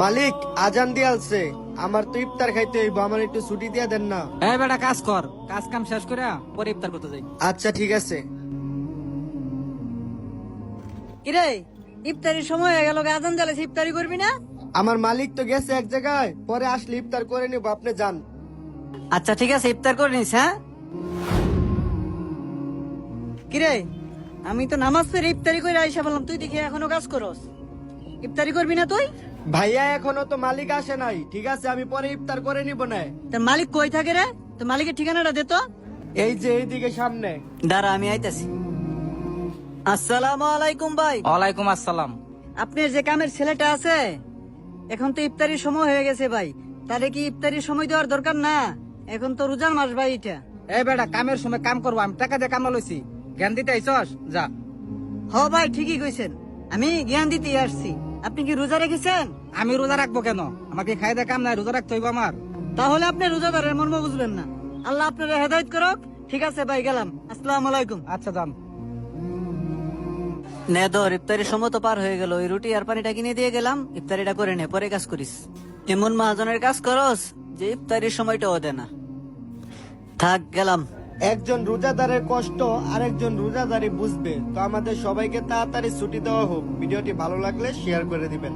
মালিক আজান দিয়ালছে, আমার তো ইফতার খাইতে হইব, আমার একটু ছুটি দিয়া দেন না। এই বেটা কাজ কর, কাজ কাম শেষ করে পরে ইফতার করতে যাই। আচ্ছা ঠিক আছে। কিরে ইফতারির সময় হয়ে গেল, আজান জ্বালাইছে, ইফতারি করবি না? আমার মালিক তো গেছে এক জায়গায়, পরে আসলে ইফতার করে নিব, আপনি যান। আচ্ছা ঠিক আছে, ইফতার করে নিস। হ্যাঁ কিরে, আমি তো নামাজ পড়ে ইফতারি করে আইসা বললাম, তুই দেখি এখনো কাজ করস, ইফতারি করবি না তুই? ভাইয়া এখনো তো মালিক আসে নাই, ঠিক আছে আমি পরে ইফতার করে নিব না। তোর মালিক কই থাকে রে? তোর মালিকের ঠিকানাটা দে তো। এই যে এইদিকে সামনে। দাঁড়া আমি আইতাছি। আসসালামু আলাইকুম ভাই। ওয়ালাইকুম আসসালাম। আপনার যে কামের ছেলেটা আছে, এখন তো ইফতারির সময় হয়ে গেছে ভাই, তাহলে কি ইফতারির সময় দেওয়ার দরকার না? এখন তো রোজার মাস ভাই এটা। এই বেটা কামের সময় কাম করবো, আমি টাকা দিয়ে কামলা লইছি, জ্ঞান দিতে আইসস যা। হ ভাই ঠিকই কইছেন, আমি জ্ঞান দিতে আসছি। আপনি কি রোজা রেখেছেন? আমি রোজা রাখবো কেন? আমাকে খাই দে কাম নাই, রোজা রাখতে হইব আমার। তাহলে আপনি রোজাদারের মর্ম বুঝবেন না। আল্লাহ আপনার হেদায়েত করুক। ঠিক আছে ভাই, গেলাম। আসসালামু আলাইকুম। আচ্ছা যান। নে ধর, ইফতারির সময় তো পার হয়ে গেল, ওই রুটি আর পানিটা কিনে দিয়ে গেলাম, ইফতারিটা করে নে, পরে কাজ করিস। এমন মহাজনের কাজ করস যে ইফতারির সময়টাও দে না। থাক, গেলাম। একজন রোজাদারের কষ্ট আরেকজন রোজাদারই বুঝবে, তো আমাদের সবাইকে তাড়াতাড়ি ছুটি দেওয়া হোক। ভিডিওটি ভালো লাগলে শেয়ার করে দিবেন।